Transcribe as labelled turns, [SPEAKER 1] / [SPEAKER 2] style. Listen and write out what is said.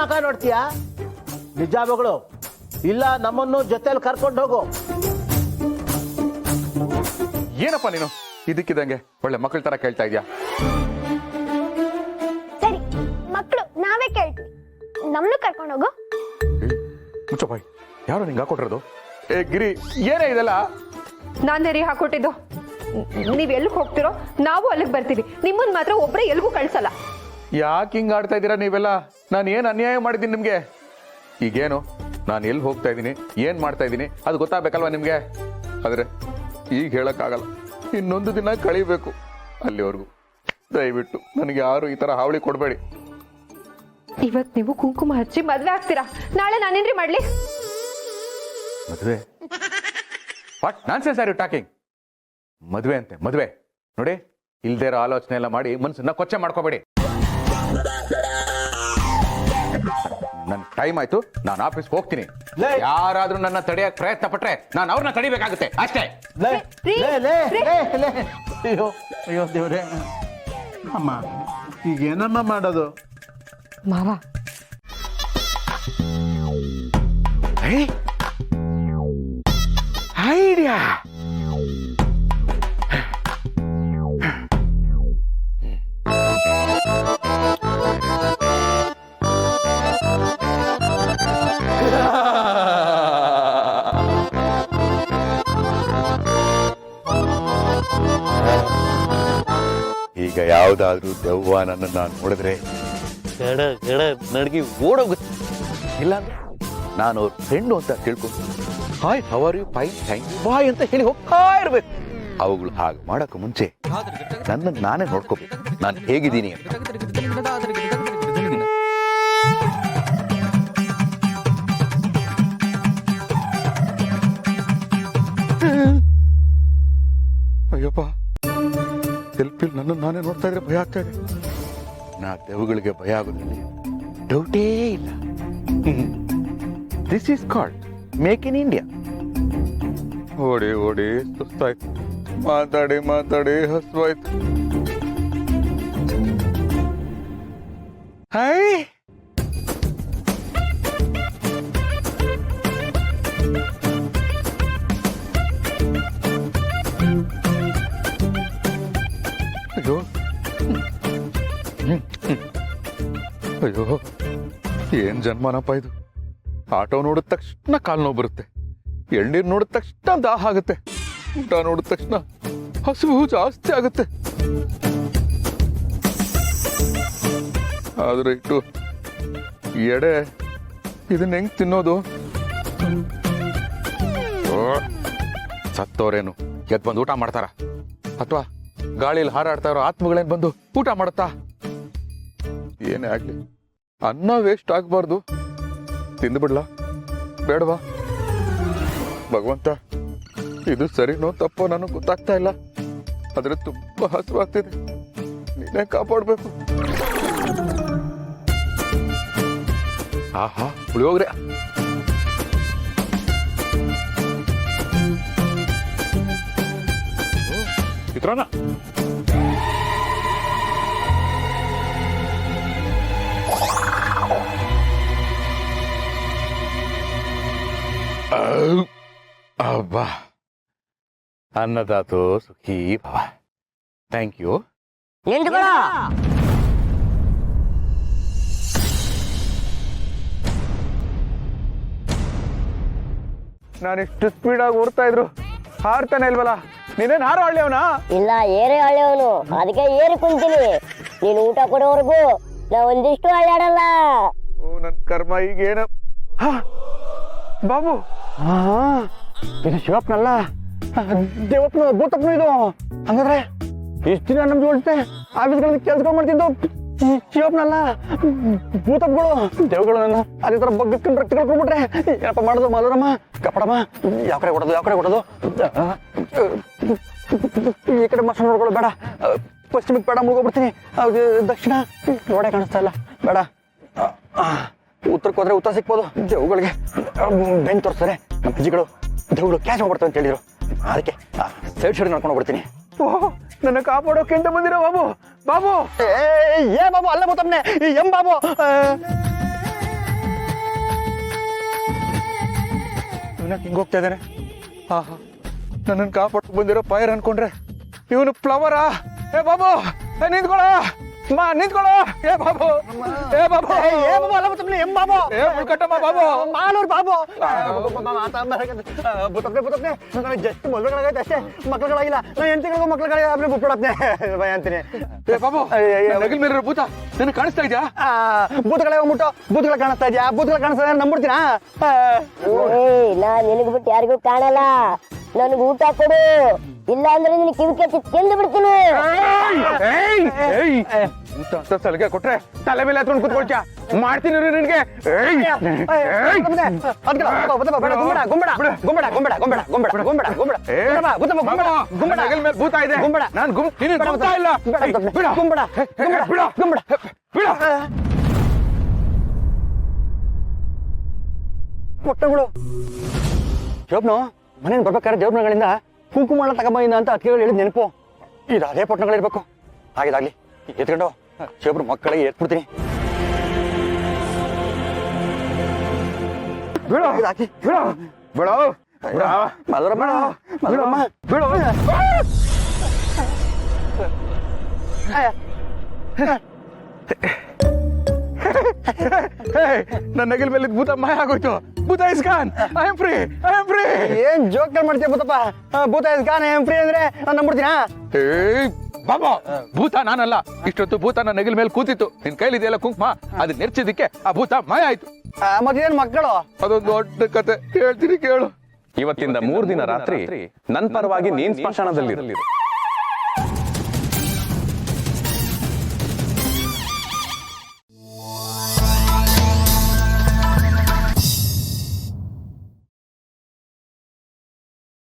[SPEAKER 1] ಮಕ ನೋಡ್ತೀಯಾ? ನಿಜ ಮಗಳು, ಇಲ್ಲ ನಮ್ಮನ್ನು ಜೊತೆಲಿ ಕರ್ಕೊಂಡು ಹೋಗು.
[SPEAKER 2] ಏನಪ್ಪ ನೀನು ಇದಕ್ಕಿದಂಗೆ ಒಳ್ಳೆ ಮಕ್ಕಳ ತರ ಕೇಳ್ತಾ ಇದ್ಯಾ?
[SPEAKER 3] ಸರಿ ಮಕ್ಕಳು ನಾವೇ ಕೇಳ್ತೀವಿ, ನಮ್ಮನ್ನು ಕರ್ಕೊಂಡು ಹೋಗು.
[SPEAKER 2] ಮುಚ್ಚಪ್ಪಾಯ್, ಯಾರು ನಿಂಗೆ ಹಾಕೊಟ್ಟಿರೋದು? ಏ ಗಿರಿ, ಏನೇ ಇದೆಲ್ಲ?
[SPEAKER 4] ನಾನೇ ರೀ ಹಾಕೊಟ್ಟಿದ್ದು. ನೀವ್ ಎಲ್ಲಿಗೆ ಹೋಗ್ತಿರೋ ನಾವು ಅಲ್ಲಿಗೆ ಬರ್ತೀವಿ, ನಿಮ್ಮನ್ ಮಾತ್ರ ಒಬ್ರೆ ಎಲ್ಗೂ ಕಳ್ಸಲ್ಲ.
[SPEAKER 2] ಯಾಕೆ ಹಿಂಗ್ ಆಡ್ತಾ ಇದ್ದೀರಾ ನೀವೆಲ್ಲ? ನಾನು ಏನ್ ಅನ್ಯಾಯ ಮಾಡಿದ್ದೀನಿ ನಿಮ್ಗೆ? ಈಗೇನು ನಾನು ಎಲ್ಲಿ ಹೋಗ್ತಾ ಇದ್ದೀನಿ, ಏನ್ ಮಾಡ್ತಾ ಇದ್ದೀನಿ ಅದು ಗೊತ್ತಾಗಬೇಕಲ್ವಾ ನಿಮ್ಗೆ? ಆದ್ರೆ ಈಗ ಹೇಳಕ್ಕಾಗಲ್ಲ, ಇನ್ನೊಂದು ದಿನ ಕಳಿಬೇಕು. ಅಲ್ಲಿವರೆಗೂ ದಯವಿಟ್ಟು ನನಗೆ ಯಾರು ಈ ತರ ಹಾವಳಿ ಕೊಡಬೇಡಿ.
[SPEAKER 4] ಇವತ್ ನೀವು ಕುಂಕುಮ ಹಚ್ಚಿ ಮದ್ವೆ ಆಗ್ತೀರಾ, ನಾಳೆ ನಾನೇನ್ರಿ ಮಾಡ್ಲಿ?
[SPEAKER 2] ಮದುವೆ? What nonsense are you talking? ಮದುವೆ ಅಂತೆ ಮದುವೆ? ನೋಡಿ, ಇಲ್ದೇ ಇರೋ ಆಲೋಚನೆ ಎಲ್ಲ ಮಾಡಿ ಮನ್ಸನ್ನ ಕೊಚ್ಚೆ ಮಾಡ್ಕೋಬೇಡಿ. ನನ್ ಟೈಮ್ ಆಯ್ತು, ನಾನು ಆಫೀಸ್ಗೆ ಹೋಗ್ತೀನಿ. ಯಾರಾದ್ರೂ ನನ್ನ ತಡೆಯಕ್ ಪ್ರಯತ್ನ ಪಟ್ರೆ ನಾನು ಅವ್ರನ್ನ ತಡಿಬೇಕಾಗುತ್ತೆ ಅಷ್ಟೇ.
[SPEAKER 1] ಅಯ್ಯೋ ಅಯ್ಯೋ ದೇವ್ರೆ, ಅಮ್ಮ ಈಗ ಏನಮ್ಮ ಮಾಡೋದು?
[SPEAKER 4] ಮಾವ,
[SPEAKER 2] ಐಡಿಯಾ. ಈಗ ಯಾವ್ದಾದ್ರೂ ದೆವ್ವ ನನ್ನ ನಾನು ನೋಡಿದ್ರೆ ನನಗೆ ಓಡೋಗುತ್ತೆ. ಇಲ್ಲಾಂದ್ರೆ ನಾನು ಅವ್ರ ಫ್ರೆಂಡು ಅಂತ ತಿಳ್ಕೊಂಡು hi how are you fine thank you bye ಅಂತ ಹೇಳಿ ಹೋಗ್ತಾ ಇರ್ಬೇಕು. ಅವುಗಳು ಹಾಗೆ ಮಾಡಕ್ಕೆ ಮುಂಚೆ ನನ್ನ ನಾನೇ ನೋಡ್ಕೋಬೇಕು, ನಾನು ಹೇಗಿದ್ದೀನಿ ಅಂತ. ಅಯ್ಯಪ್ಪ, ಸೆಲ್ಫಿಲ್ ನನ್ನ ನಾನೇ ನೋಡ್ತಾ ಇದ್ರೆ ಭಯ ಆಗ್ತಾ ಇದೆ. ನಾ ದೆವ್ವಗಳಿಗೆ ಭಯ ಆಗೋದಿಲ್ಲ, ಡೌಟೇ ಇಲ್ಲ. This is called make in India. ಓಡಿ ಓಡಿ ಸುಸ್ತಾಯ್ತು, ಮಾತಾಡಿ ಮಾತಾಡಿ ಹಸುವಾಯ್ತು. ಹಾಯ್ ಅಯ್ಯೋ ಅಯ್ಯೋ, ಏನ್ ಜನ್ಮನಪ್ಪ ಇದು. ಆಟೋ ನೋಡಿದ ತಕ್ಷಣ ಕಾಲು ನೋವು ಬರುತ್ತೆ, ಎಳ್ನೀರು ನೋಡಿದ ತಕ್ಷಣ ದಾಹ ಆಗುತ್ತೆ, ಊಟ ನೋಡಿದ ತಕ್ಷಣ ಹಸಿವು ಜಾಸ್ತಿ ಆಗುತ್ತೆ. ಆದ್ರೆ ಇಟ್ಟು ಎಡೆ ಇದನ್ನ ಹೆಂಗ್ ತಿನ್ನೋದು? ಸತ್ತೋರೇನು ಎದ್ ಬಂದು ಊಟ ಮಾಡ್ತಾರ, ಅಥವಾ ಗಾಳಿಯಲ್ಲಿ ಹಾರಾಡ್ತಾ ಇರೋ ಆತ್ಮಗಳೇನ್ ಬಂದು ಊಟ ಮಾಡುತ್ತಾ? ಏನೇ ಆಗ್ಲಿ ಅನ್ನ ವೇಸ್ಟ್ ಆಗ್ಬಾರ್ದು. ತಿಂದ್ಬಿಡ್ಲಾ ಬೇಡವಾ? ಭಗವಂತ, ಇದು ಸರಿನೋ ತಪ್ಪೋ ನನಗೆ ಗೊತ್ತಾಗ್ತಾ ಇಲ್ಲ, ಆದ್ರೆ ತುಂಬಾ ಹಸುವಾಗ್ತಿದೆ, ನೀನೇ ಕಾಪಾಡ್ಬೇಕು. ಆಹಾ, ಪುಳಿಯೋಗ್ರೆ. ಚಿತ್ರಾನ್ನ. ಅಬ್ಬಾ, ಅನ್ನದಾತು ಸುಖೀ ಭವ. Thank you. ನಾನಿಷ್ಟು ಸ್ಪೀಡಾಗಿ ಓಡ್ತಾ ಇದ್ರು ಹಾರ್ತಾನೆ ಇಲ್ವಲ್ಲ? ನೀನೇನ್ ಹಾರೋ ಹಳ್ಳಿ ಅವನಾ?
[SPEAKER 5] ಇಲ್ಲ, ಏರೇ ಹಳ್ಳಿಯವನು, ಅದಕ್ಕೆ ಏರಿ ಕುಂತೀನಿ. ನೀನು ಊಟ ಕೊಡೋವರೆಗೂ ನಾ ಒಂದಿಷ್ಟು ಹಳ್ಳಾಡಲ್ಲ.
[SPEAKER 2] ಓ ನನ್ ಕರ್ಮ, ಈಗೇನ? ಬಾಬು, ಇದು ಶಿವಪ್ಪನಲ್ಲ, ದೇವಪ್ಪನ ಭೂತಪ್ಪನ ಇದು. ಹಂಗಾದ್ರೆ ಇಷ್ಟು ದಿನ ನಮ್ ಜೋಡಿಸ್ತೆ ಆಫೀಸ್ಗಳಲ್ಲಿ ಕೆಲ್ಸಗಳು ಮಾಡ್ತಿದ್ದು ಶಿವಪ್ಪನಲ್ಲ, ಭೂತಪ್ಪಗಳು ದೇವಗಳು. ನನ್ನ ಅದೇ ತರ ಬಗ್ಗಸ್ಕೊಂಡು ರಕ್ತ ಕಳ್ಕೊಂಡ್ಬಿಟ್ರೆ ಏನಪ್ಪ ಮಾಡೋದು? ಮಾಲೂರಮ್ಮ, ಕಪಡಮ್ಮ, ಯಾವ ಕಡೆ ಕೊಡೋದು ಯಾವ ಕಡೆ ಕೊಡೋದು? ಈ ಕಡೆ ಮಸ ನೋಡ್ಕೊಳ್ಳೋ ಬೇಡ, ಪಶ್ಚಿಮಕ್ಕೆ ಬೇಡ, ಮುಳ್ಗೋಗ್ಬಿಡ್ತೀನಿ. ದಕ್ಷಿಣ ನೋಡೇ ಕಾಣಿಸ್ತಾ ಇಲ್ಲ, ಬೇಡ. ಉತ್ತರಕ್ಕೆ ಹೋದ್ರೆ ಉತ್ತರ ಸಿಕ್ಬೋದು. ದೇವುಗಳಿಗೆ ಬೆನ್ ತೋರಿಸ್ತಾರೆ ನಮ್ಮ ಅಜ್ಜಿಗಳು, ದೇವುಗಳು ಕ್ಯಾಚ್ ಮಾಡ್ಬಿಡ್ತಾರೆ ಅಂತ ಹೇಳಿದ್ರು. ಅದಕ್ಕೆ ಸೈಡ್ ನಡ್ಕೊಂಡು ಹೋಗ್ಬಿಡ್ತೀನಿ. ಓಹ್, ನನ್ನ ಕಾಪಾಡೋಕೆ ಅಂತ ಬಂದಿರೋ ಬಾಬು. ಬಾಬು ಏ ಬಾಬು ಅಲ್ಲ, ಗೊತ್ತಮ್ಮನೆ ಎಂ ಬಾಬು. ಇವನ್ಯಾಕೆ ಹಿಂಗೆ ಹೋಗ್ತಾ ಇದ್ದಾನೆ? ಆಹಾ, ನನ್ನನ್ನು ಕಾಪಾಡ್ಕೊಂಡು ಬಂದಿರೋ ಫೈರ್ ಅನ್ಕೊಂಡ್ರೆ ಇವನು ಫ್ಲವರಾ? ಏ ಬಾಬು, ಏ ನಿಂತ್ಕೊಳ್ಳೋ, ನಿಂತ್ಕೊಳ್ಳೋ. ಏ ಬಾಬು, ಏ ಬಾಬು, ಏ ಮುಳ್ಕಟ್ಟಮ್ಮ ಬಾಬು,
[SPEAKER 1] ಮಾಲೂರು ಬಾಬು ಜಸ್ಟ್ ಮದುವೆಗಳಾಗೈತೆ ಅಷ್ಟೇ, ಮಕ್ಳುಗಳಾಗಿಲ್ಲ. ನಾನು ಎಂತಿಗಳಿಗೂ ಮಕ್ಳುಗಳಾಗಿ ಬಿಟ್ಬಿಡಪ್ನೆ ಭಯ ಅಂತೀನಿ.
[SPEAKER 2] ಏ ಬಾಬು, ನಗಲ್ ಮೇಲಿರೋ ಭೂತ ನನಗೆ ಕಾಣಿಸ್ತಾ ಇದೆಯಾ?
[SPEAKER 1] ಭೂತಗಳೇ ಹೋಗ್ಬಿಟ್ಟು ಭೂತಗಳು ಕಾಣಿಸ್ತಾ ಇದೆಯಾ? ಭೂತಗಳು ಕಾಣಿಸ್ತಾ ನಂಬಿಡ್ತೀನಾ?
[SPEAKER 5] ನಾನ್ ನಿನಗ್ ಬಿಟ್ಟು ಯಾರಿಗೂ ಕಾಣಲ್ಲ. ನನ್ಗೆ ಊಟ ಕೊಡು, ಇಲ್ಲ ಅಂದ್ರೆ ನಿನ್ ಕಿವಿ ಕೆತ್ತಿ ತಿಂದು ಬಿಡ್ತೀನಿ.
[SPEAKER 2] ಊಟ ಅಂತ ಸಲಿಗೆ ಕೊಟ್ರೆ ತಲೆ ಮೇಲೆ ಹತ್ಕೊಂಡು ಕುತ್ಕೊಳ್ತೀಯ? ಮಾಡ್ತೀನಿ ನಿನ್ಗೆ. ನಗಲ್ ಮೇಲೆ ಭೂತ ಇದೆ, ನಾನು ಗುಂಬ ಇಲ್ಲ.
[SPEAKER 1] ಪುಟ್ಟಗಳು ಜೋಬ್ನು ಮನೇಲಿ ಬರ್ಬೇಕಾದ್ರೆ ದೇವ್ರಗಳಿಂದ ಕುಂಕುಮ ತಗೊಂಬಂದ ಅಂತ ಅತಿಗಳು ಹೇಳಿದ್ ನೆನಪು. ಇದು ಅದೇ ಪಟ್ಟಣಗಳಿರ್ಬೇಕು. ಆಗಿದಾಗ್ಲಿ ಎತ್ಕೊಂಡು ಶಿವಬ್ರು ಮಕ್ಕಳಿಗೆ ಎತ್ಬಿಡ್ತೀನಿ. ಬಿಡು ಹಾಕಿ, ಬಿಡು ಬಿಡು ಮದರಮ್ಮ, ಮದರಮ್ಮ ಬಿಡು.
[SPEAKER 2] ನನ್ನ ನಗಲ್ ಮೇಲೆ ಭೂತ ಮಾಯ ಆಗೋಯ್ತು. ಭೂತ is gone, I am free, I am free.
[SPEAKER 1] ಏನ್ ಜೋಕ್ ಮಾಡ್ತೀಯ ಭೂತಪ್ಪ? ಭೂತ is gone, I am free ಅಂದ್ರೆ ನಾನು ನಂಬಿಡ್ತೀನಾ?
[SPEAKER 2] ಬಾಬಾ, ಭೂತ ನಾನಲ್ಲ. ಇಷ್ಟೊತ್ತು ಭೂತ ನನ್ನ ನಗಲ್ ಮೇಲೆ ಕೂತಿತ್ತು. ನಿನ್ ಕೈಲಿದೆಯಲ್ಲ ಕುಂಕುಮ, ಅದನ್ನ ನೆರ್ಚಿದ್ದಕ್ಕೆ ಆ ಭೂತ ಮಾಯ ಆಯ್ತು.
[SPEAKER 1] ಮತ್ತೇನ್ ಮಕ್ಕಳು?
[SPEAKER 2] ಅದೊಂದು ದೊಡ್ಡ ಕತೆ ಹೇಳ್ತೀನಿ ಕೇಳು.
[SPEAKER 6] ಇವತ್ತಿಂದ 3 ದಿನ ರಾತ್ರಿ ನನ್ ಪರವಾಗಿ ನೀನ್ ಸ್ಮಶಾನದಲ್ಲಿರು.